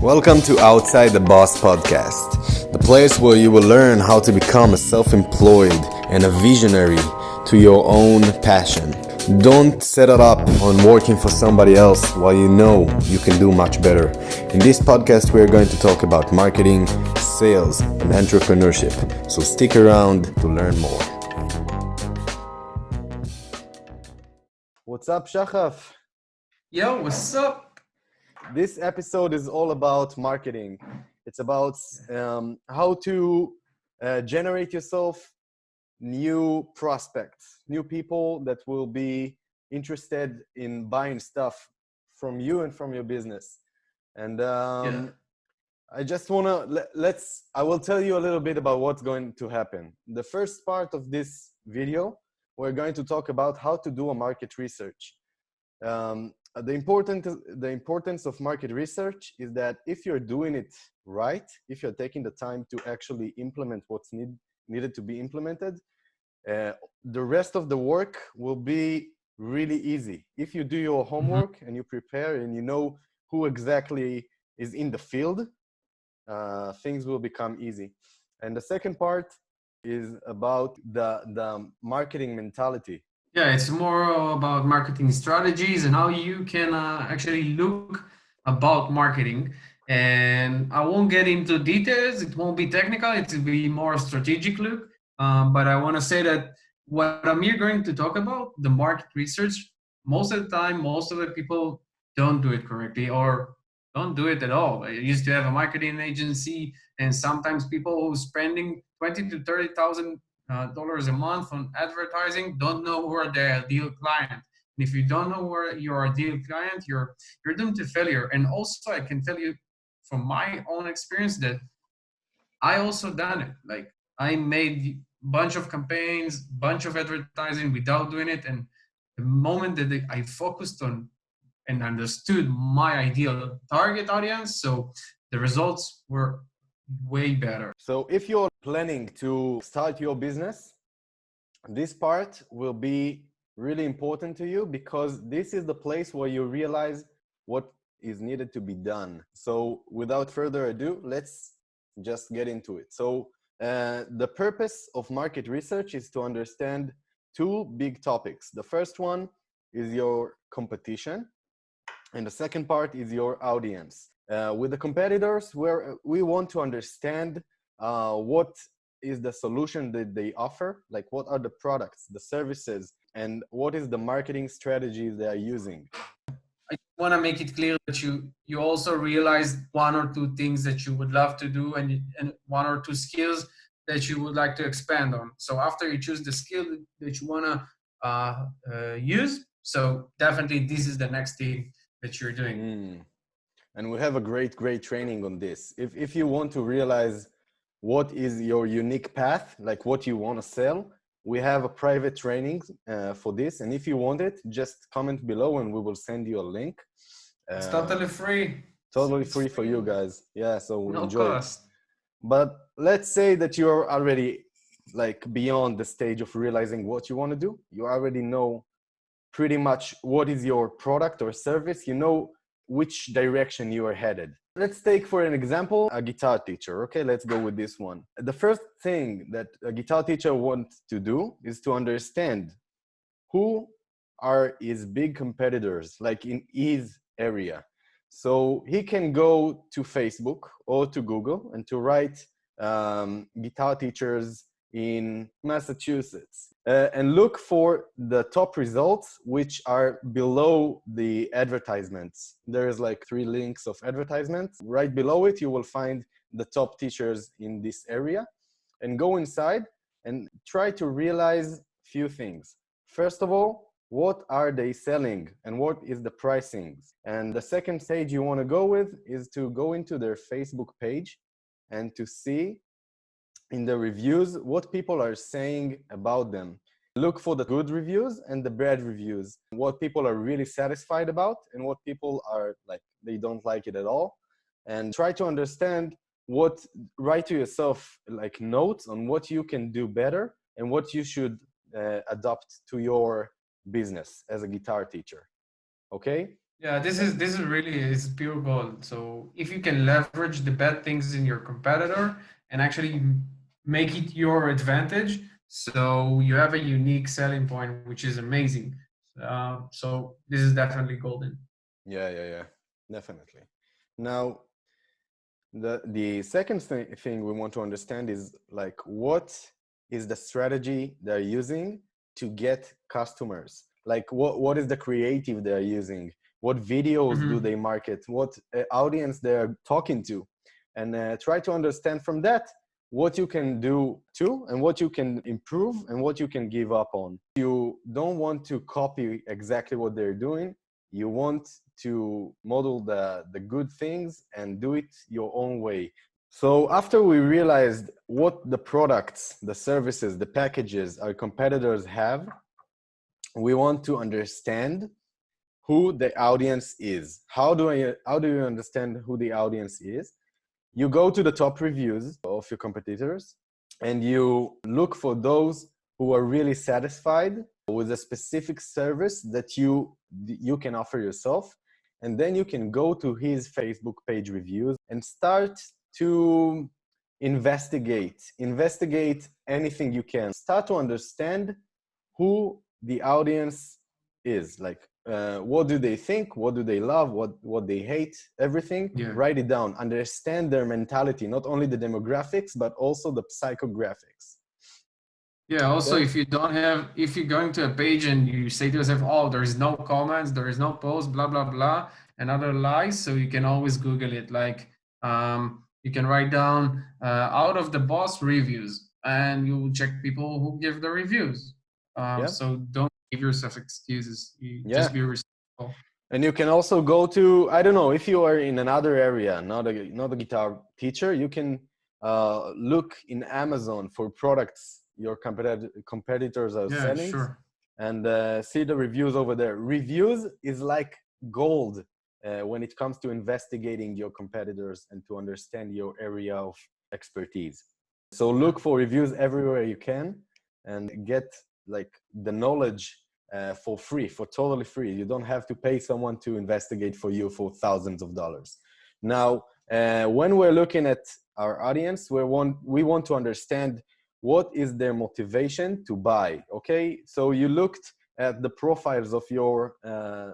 Welcome to Outside the Boss podcast, the place where you will learn how to become a self-employed and a visionary to your own passion. Don't set it up on working for somebody else while you know you can do much better. In this podcast, we're going to talk about marketing, sales, and entrepreneurship. So stick around to learn more. What's up, Shachaf? Yo, what's up? This episode is all about marketing. It's about how to generate yourself new prospects, new people that will be interested in buying stuff from you and from your business. And I just want to, I will tell you a little bit about what's going to happen. The first part of this video, we're going to talk about how to do a market research. The importance of market research is that if you're doing it right, if you're taking the time to actually implement what's needed to be implemented, the rest of the work will be really easy. If you do your homework and you prepare and you know who exactly is in the field, things will become easy. And the second part is about the marketing mentality. Yeah, it's more about marketing strategies and how you can actually look about marketing. And I won't get into details. It won't be technical. It will be more strategic look. But I want to say that what I'm here going to talk about, the market research, most of the time, most of the people don't do it correctly or don't do it at all. I used to have a marketing agency, and sometimes people who spending 20 to 30,000 dollars a month on advertising don't know who are their ideal client. And if you don't know where your ideal client, you're doomed to failure. And also, I can tell you from my own experience that I also done it. Like I made bunch of campaigns, bunch of advertising without doing it. And the moment that I focused on and understood my ideal target audience, so the results were way better. So if you're planning to start your business, this part will be really important to you because this is the place where you realize what is needed to be done. So without further ado, let's just get into it. So the purpose of market research is to understand two big topics. The first one is your competition, and the second part is your audience. With the competitors, we want to understand what is the solution that they offer, like what are the products, the services, and what is the marketing strategies they are using. I want to make it clear that you also realize one or two things that you would love to do and one or two skills that you would like to expand on. So after you choose the skill that you want to use, so definitely this is the next thing that you're doing. And we have a great training on this. If you want to realize what is your unique path, like what you want to sell, we have a private training for this. And if you want it, just comment below and we will send you a link. It's totally free. Totally free for you guys. Yeah, so No enjoy cost. it. But let's say that you're already like beyond the stage of realizing what you want to do. You already know pretty much what is your product or service. You know which direction you are headed. Let's take for an example, a guitar teacher. Okay, let's go with this one. The first thing that a guitar teacher wants to do is to understand who are his big competitors, like in his area. So he can go to Facebook or to Google and to write guitar teachers in Massachusetts and look for the top results, which are below the advertisements. There's like 3 links of advertisements. Right below it, you will find the top teachers in this area, and go inside and try to realize few things. First of all, what are they selling and what is the pricing? And the second stage you want to go with is to go into their Facebook page and to see in the reviews what people are saying about them. Look for the good reviews and the bad reviews, what people are really satisfied about and what people are like, they don't like it at all. And try to understand write to yourself like notes on what you can do better and what you should adopt to your business as a guitar teacher. Okay? Yeah, this is really is pure gold. So if you can leverage the bad things in your competitor and actually make it your advantage, so you have a unique selling point, which is amazing. So this is definitely golden. Yeah, yeah, yeah, definitely. Now, the second thing we want to understand is like what is the strategy they're using to get customers? Like what is the creative they're using? What videos do Hmm. they market? What audience they're talking to? And try to understand from that what you can do too and what you can improve and what you can give up on. You don't want to copy exactly what they're doing. You want to model the good things and do it your own way. So after we realized what the products, the services, the packages our competitors have, we want to understand who the audience is. How do you understand who the audience is? You go to the top reviews of your competitors and you look for those who are really satisfied with a specific service that you can offer yourself, and then you can go to his Facebook page reviews and start to investigate anything you can. Start to understand who the audience is, like what do they think, what do they love, what they hate, everything. Yeah. Write it down, understand their mentality, not only the demographics but also the psychographics. Yeah, also Okay. if you don't have, if you're going to a page and you say to yourself, oh, there is no comments, there is no post, blah, blah, blah, and other lies, so you can always Google it. Like you can write down out of the boss reviews and you will check people who give the reviews. Yeah, So don't give yourself excuses. You yeah. just be respectful. And you can also go to, I don't know, if you are in another area, not a guitar teacher, you can look in Amazon for products your competitors are Yeah, selling sure. and see the reviews over there. Reviews is like gold when it comes to investigating your competitors and to understand your area of expertise. So look for reviews everywhere you can and get like the knowledge for free, for totally free. You don't have to pay someone to investigate for you for thousands of dollars. Now, when we're looking at our audience, we want to understand what is their motivation to buy. Okay, so you looked at the profiles of your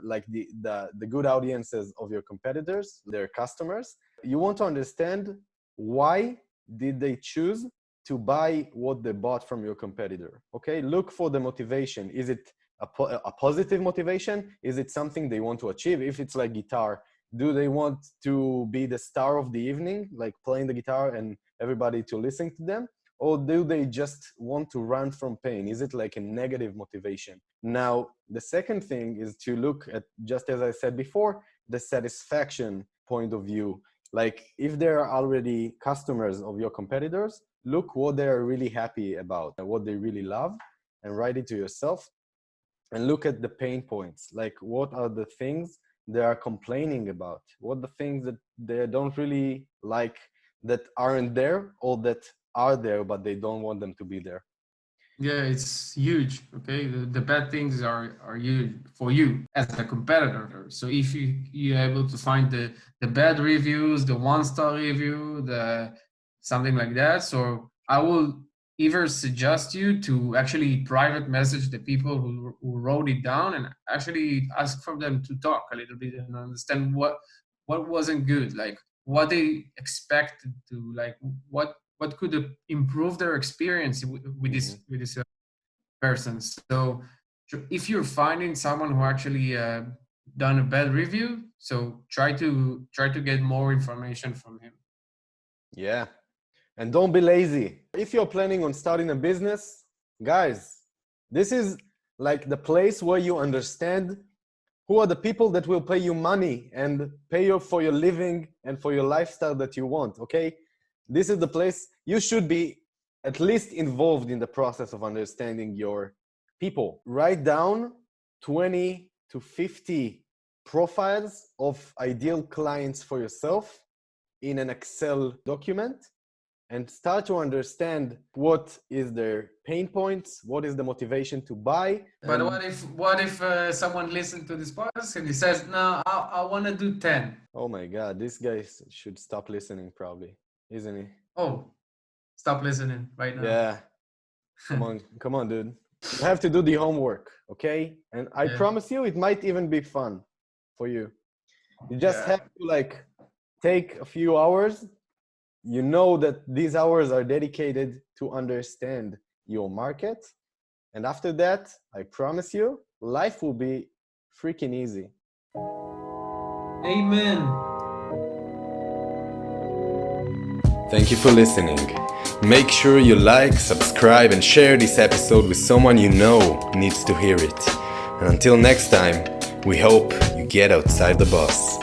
like the good audiences of your competitors, their customers. You want to understand why did they choose to buy what they bought from your competitor. Okay, look for the motivation. Is it a positive motivation? Is it something they want to achieve? If it's like guitar, do they want to be the star of the evening, like playing the guitar and everybody to listen to them? Or do they just want to run from pain? Is it like a negative motivation? Now, the second thing is to look at, just as I said before, the satisfaction point of view. Like if there are already customers of your competitors, look what they're really happy about and what they really love, and write it to yourself. And look at the pain points, like what are the things they are complaining about, what the things that they don't really like that aren't there, or that are there but they don't want them to be there. Yeah, it's huge. Okay, the bad things are huge for you as a competitor. So if you're able to find the bad reviews, the 1 star review, the something like that, so I will either suggest you to actually private message the people who wrote it down and actually ask for them to talk a little bit and understand what wasn't good, like what they expected to, like what could improve their experience with Mm-hmm. this person. So if you're finding someone who actually done a bad review, so try to get more information from him. Yeah, and don't be lazy. If you're planning on starting a business, guys, this is like the place where you understand who are the people that will pay you money and pay you for your living and for your lifestyle that you want. Okay, this is the place you should be at least involved in the process of understanding your people. Write down 20 to 50 profiles of ideal clients for yourself in an Excel document, and start to understand what is their pain points, what is the motivation to buy. But what if someone listens to this podcast and he says, no, I want to do 10? Oh my God, this guy should stop listening probably, isn't he? Oh, stop listening right now. Yeah. Come on, dude. You have to do the homework, okay? And I promise you, it might even be fun for you. You just have to like take a few hours. You know that these hours are dedicated to understand your market. And after that, I promise you, life will be freaking easy. Amen. Thank you for listening. Make sure you like, subscribe, and share this episode with someone you know needs to hear it. And until next time, we hope you get outside the box.